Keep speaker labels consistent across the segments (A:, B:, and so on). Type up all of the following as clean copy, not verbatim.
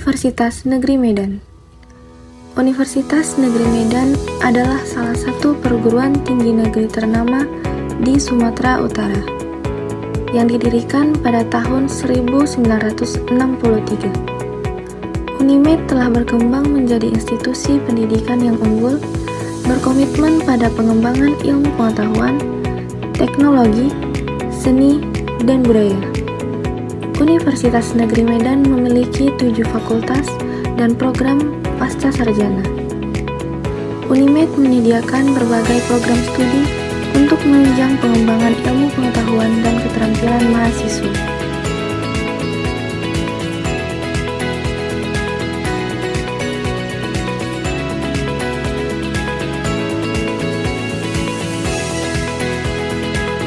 A: Universitas Negeri Medan. Universitas Negeri Medan adalah salah satu perguruan tinggi negeri ternama di Sumatera Utara yang didirikan pada tahun 1963. Unimed telah berkembang menjadi institusi pendidikan yang unggul, berkomitmen pada pengembangan ilmu pengetahuan, teknologi, seni, dan budaya. Universitas Negeri Medan memiliki 7 fakultas dan program pasca sarjana. Unimed menyediakan berbagai program studi untuk menunjang pengembangan ilmu pengetahuan dan keterampilan mahasiswa.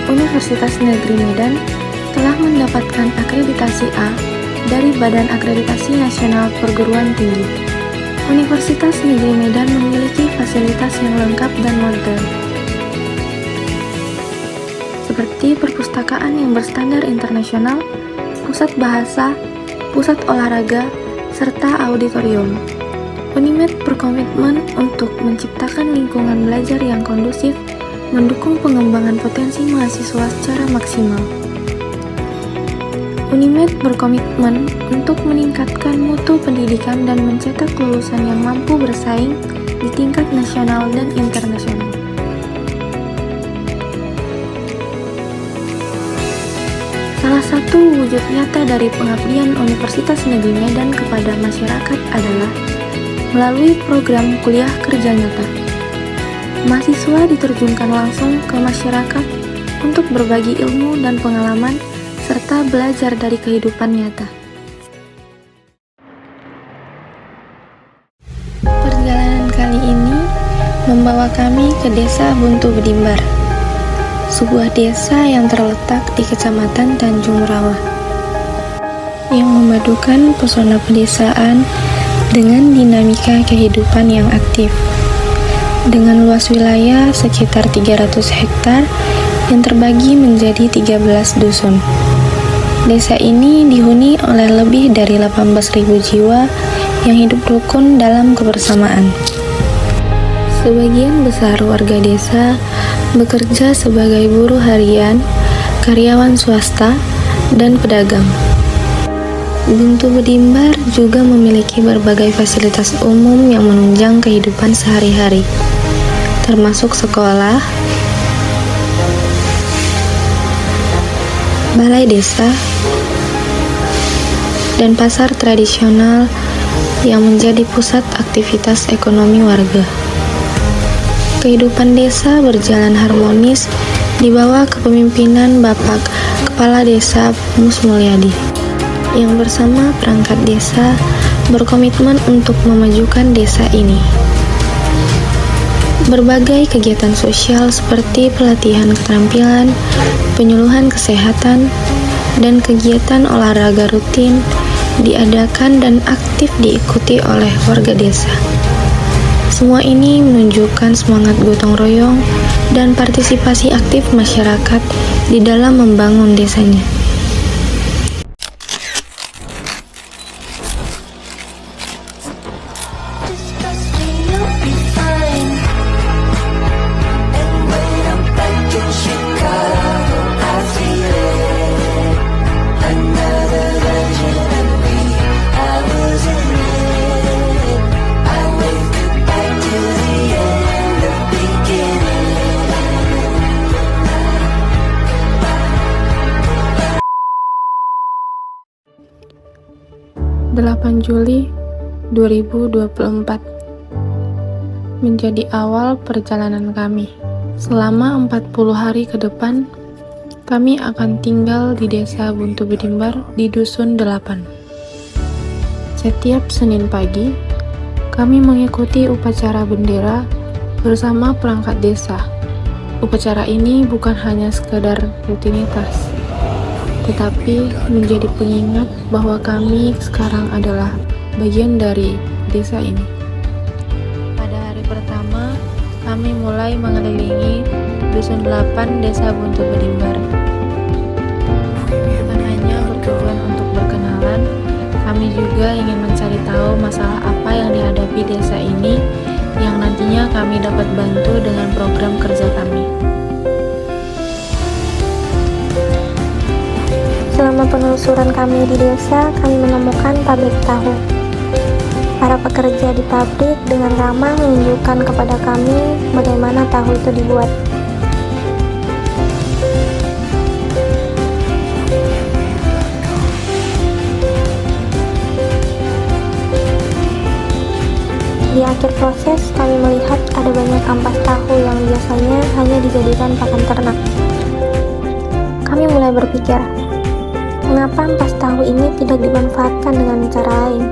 A: Universitas Negeri Medan telah mendapatkan akreditasi A dari Badan Akreditasi Nasional Perguruan Tinggi. Universitas Negeri Medan memiliki fasilitas yang lengkap dan modern, seperti perpustakaan yang berstandar internasional, pusat bahasa, pusat olahraga, serta auditorium. Unimed berkomitmen untuk menciptakan lingkungan belajar yang kondusif, mendukung pengembangan potensi mahasiswa secara maksimal. Unimed berkomitmen untuk meningkatkan mutu pendidikan dan mencetak lulusan yang mampu bersaing di tingkat nasional dan internasional. Salah satu wujud nyata dari pengabdian Universitas Negeri Medan kepada masyarakat adalah melalui program kuliah kerja nyata. Mahasiswa diterjunkan langsung ke masyarakat untuk berbagi ilmu dan pengalaman serta belajar dari kehidupan nyata. Perjalanan kali ini membawa kami ke Desa Buntu Bedimbar, sebuah desa yang terletak di Kecamatan Tanjung Rawa, yang memadukan pesona pedesaan dengan dinamika kehidupan yang aktif. Dengan luas wilayah sekitar 300 hektar yang terbagi menjadi 13 dusun. Desa ini dihuni oleh lebih dari 18.000 jiwa yang hidup rukun dalam kebersamaan. Sebagian besar warga desa bekerja sebagai buruh harian, karyawan swasta, dan pedagang. Buntu Bedimbar juga memiliki berbagai fasilitas umum yang menunjang kehidupan sehari-hari, termasuk sekolah, balai desa, dan pasar tradisional yang menjadi pusat aktivitas ekonomi warga. Kehidupan desa berjalan harmonis di bawah kepemimpinan Bapak Kepala Desa Mus Mulyadi, yang bersama perangkat desa berkomitmen untuk memajukan desa ini. Berbagai kegiatan sosial seperti pelatihan keterampilan, penyuluhan kesehatan, dan kegiatan olahraga rutin diadakan dan aktif diikuti oleh warga desa. Semua ini menunjukkan semangat gotong royong dan partisipasi aktif masyarakat di dalam membangun desanya. Juli 2024 menjadi awal perjalanan kami. Selama 40 hari ke depan, kami akan tinggal di Desa Buntu Bedimbar di Dusun 8. Setiap Senin pagi, kami mengikuti upacara bendera bersama perangkat desa. Upacara ini bukan hanya sekadar rutinitas, tetapi menjadi pengingat bahwa kami sekarang adalah bagian dari desa ini. Pada hari pertama, kami mulai mengelilingi Dusun 8 Desa Buntu Bedimbar. Bukan hanya bertujuan untuk berkenalan, kami juga ingin mencari tahu masalah apa yang dihadapi desa ini yang nantinya kami dapat bantu dengan program kerja kami.
B: Selama penelusuran kami di desa, kami menemukan pabrik tahu. Para pekerja di pabrik dengan ramah menunjukkan kepada kami bagaimana tahu itu dibuat. Di akhir proses, kami melihat ada banyak ampas tahu yang biasanya hanya dijadikan pakan ternak. Kami mulai berpikir, mengapa ampas tahu ini tidak dimanfaatkan dengan cara lain?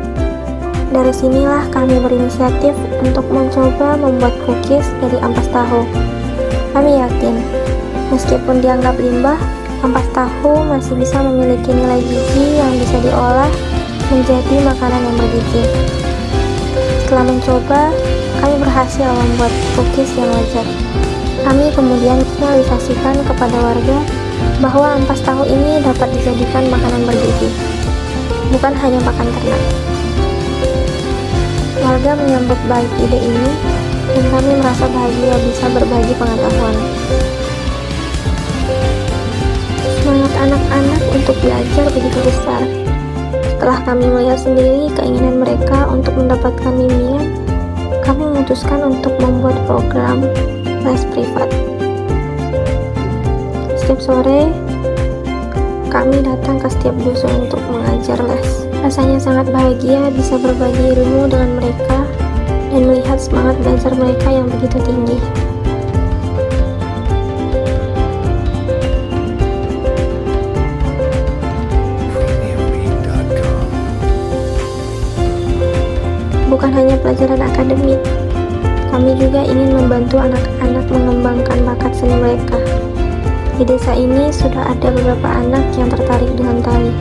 B: Dari sinilah kami berinisiatif untuk mencoba membuat cookies dari ampas tahu. Kami yakin, meskipun dianggap limbah, ampas tahu masih bisa memiliki nilai gizi yang bisa diolah menjadi makanan yang bergizi. Setelah mencoba, kami berhasil membuat cookies yang wajar. Kami kemudian menganalisasikan kepada warga bahwa ampas tahu ini dapat dijadikan makanan bergizi, bukan hanya pakan ternak. Warga menyambut baik ide ini, dan kami merasa bahagia bisa berbagi pengetahuan. Semangat anak-anak untuk belajar begitu besar. Setelah kami melihat sendiri keinginan mereka untuk mendapatkan bimbingan, kami memutuskan untuk membuat program les privat. Setiap sore, kami datang ke setiap dusun untuk mengajar les. Rasanya sangat bahagia bisa berbagi ilmu dengan mereka dan melihat semangat belajar mereka yang begitu tinggi. Bukan hanya pelajaran akademik, kami juga ingin membantu anak-anak mengembangkan bakat seni mereka. Di desa ini sudah ada beberapa anak yang tertarik dengan tari,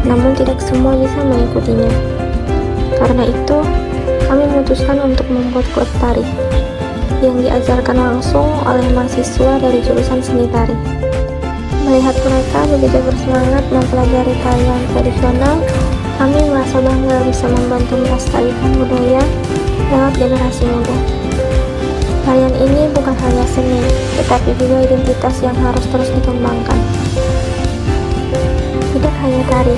B: namun tidak semua bisa mengikutinya. Karena itu, kami memutuskan untuk membuat klub tari yang diajarkan langsung oleh mahasiswa dari jurusan seni tari. Melihat mereka begitu bersemangat mempelajari tarian tradisional, kami merasa bangga bisa membantu melestarikan budaya lewat generasi muda. Tarian ini bukan hanya seni, tetapi juga identitas yang harus terus dikembangkan. Tidak hanya tari,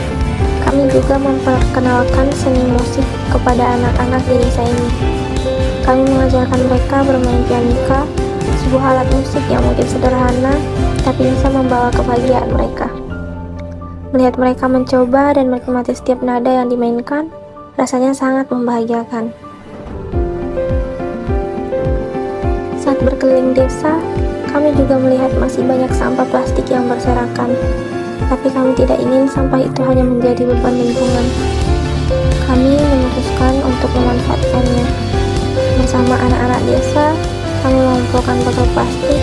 B: kami juga memperkenalkan seni musik kepada anak-anak di desa ini. Kami mengajarkan mereka bermain pianika, sebuah alat musik yang mungkin sederhana, tapi bisa membawa kebahagiaan mereka. Melihat mereka mencoba dan menikmati setiap nada yang dimainkan, rasanya sangat membahagiakan. Saat berkeliling desa, kami juga melihat masih banyak sampah plastik yang berserakan. Tapi kami tidak ingin sampah itu hanya menjadi beban lingkungan. Kami memutuskan untuk memanfaatkannya. Bersama anak-anak desa, kami mengumpulkan botol plastik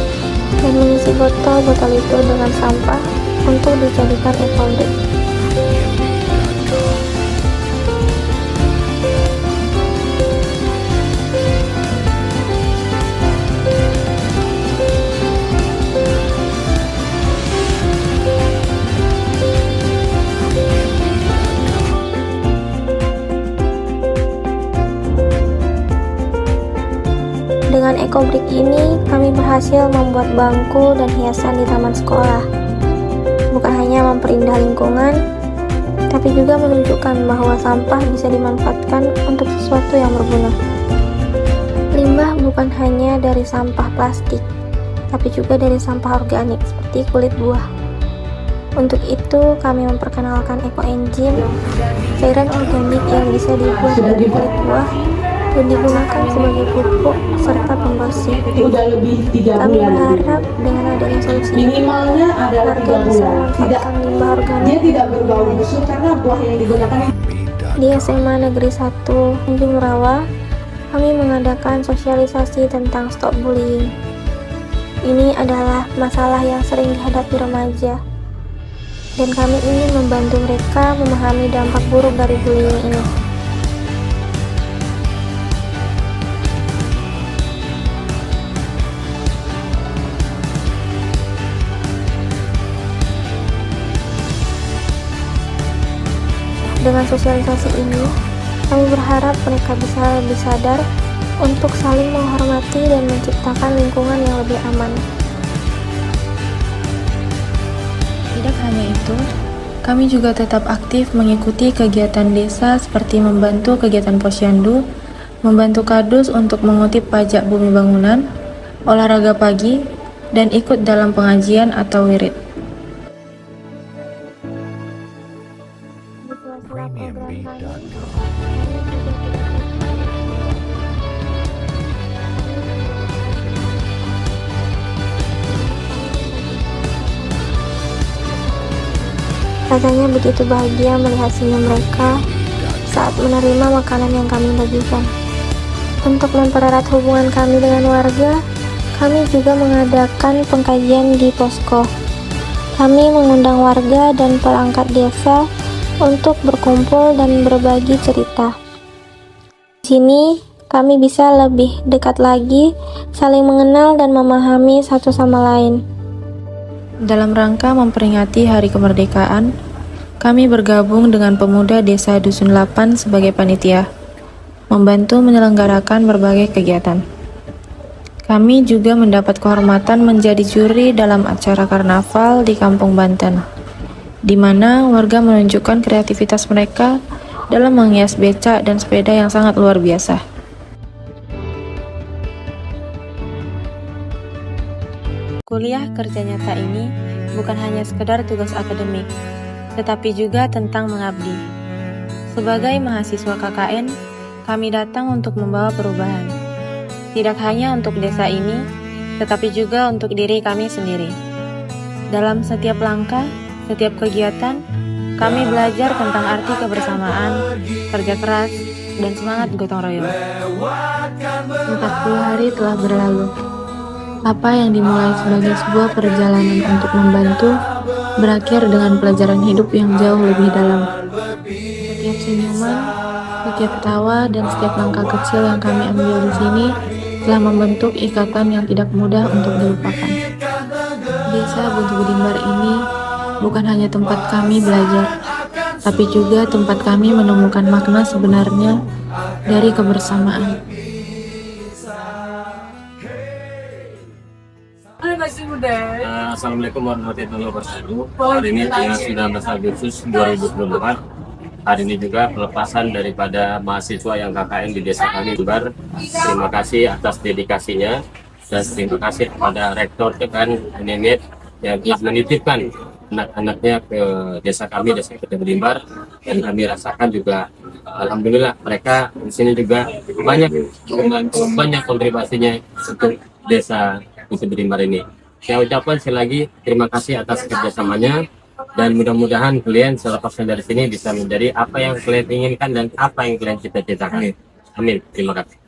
B: dan mengisi botol-botol itu dengan sampah untuk dijadikan eco-bag. Dengan eco-brick ini, kami berhasil membuat bangku dan hiasan di taman sekolah. Bukan hanya memperindah lingkungan, tapi juga menunjukkan bahwa sampah bisa dimanfaatkan untuk sesuatu yang berguna. Limbah bukan hanya dari sampah plastik, tapi juga dari sampah organik seperti kulit buah. Untuk itu, kami memperkenalkan eco-engine, cairan organik yang bisa dibuat dari kulit buah dan digunakan sebagai pupuk serta pembersih. Kami berharap dengan adanya solusi ini, warga bisa memanfaatkan limbah organik. Di SMA Negeri 1 Tanjung Rawa, kami mengadakan sosialisasi tentang stop bullying. Ini adalah masalah yang sering dihadapi remaja, dan kami ingin membantu mereka memahami dampak buruk dari bullying ini. Dengan sosialisasi ini, kami berharap mereka bisa lebih sadar untuk saling menghormati dan menciptakan lingkungan yang lebih aman.
A: Tidak hanya itu, kami juga tetap aktif mengikuti kegiatan desa seperti membantu kegiatan posyandu, membantu kadus untuk mengutip pajak bumi bangunan, olahraga pagi, dan ikut dalam pengajian atau wirid.
B: Di sela-sela program kami, rasanya begitu bahagia melihat senyum mereka saat menerima makanan yang kami bagikan. Untuk mempererat hubungan kami dengan warga, kami juga mengadakan pengkajian di posko. Kami mengundang warga dan perangkat desa untuk berkumpul dan berbagi cerita. Di sini, kami bisa lebih dekat lagi, saling mengenal dan memahami satu sama lain.
A: Dalam rangka memperingati Hari Kemerdekaan, kami bergabung dengan pemuda Desa Dusun 8 sebagai panitia, membantu menyelenggarakan berbagai kegiatan. Kami juga mendapat kehormatan menjadi juri dalam acara karnaval di Kampung Banten, di mana warga menunjukkan kreativitas mereka dalam menghias becak dan sepeda yang sangat luar biasa. Kuliah kerja nyata ini bukan hanya sekedar tugas akademik, tetapi juga tentang mengabdi. Sebagai mahasiswa KKN, kami datang untuk membawa perubahan. Tidak hanya untuk desa ini, tetapi juga untuk diri kami sendiri. Dalam setiap langkah, setiap kegiatan, kami belajar tentang arti kebersamaan, kerja keras, dan semangat gotong royong. 40 hari telah berlalu. Apa yang dimulai sebagai sebuah perjalanan untuk membantu, berakhir dengan pelajaran hidup yang jauh lebih dalam. Setiap senyuman, setiap tawa, dan setiap langkah kecil yang kami ambil di sini telah membentuk ikatan yang tidak mudah untuk dilupakan. Desa Buntu Bedimbar ini bukan hanya tempat kami belajar, tapi juga tempat kami menemukan makna sebenarnya dari kebersamaan.
C: Assalamualaikum warahmatullahi wabarakatuh. Hari ini tanggal 19 Agustus 2024. Hari ini juga pelepasan daripada mahasiswa yang KKN di desa kami Jember. Terima kasih atas dedikasinya dan terima kasih kepada Rektor TPN Unimit yang telah menitipkan anak-anaknya ke desa kami, desa Jember, dan kami rasakan juga alhamdulillah mereka di sini juga banyak kontribusinya untuk desa Jember ini. Saya ucapkan sekali lagi terima kasih atas kerjasamanya dan mudah-mudahan kalian selepasnya dari sini bisa menjadi apa yang kalian inginkan dan apa yang kalian cita-citakan. Amin. Terima kasih.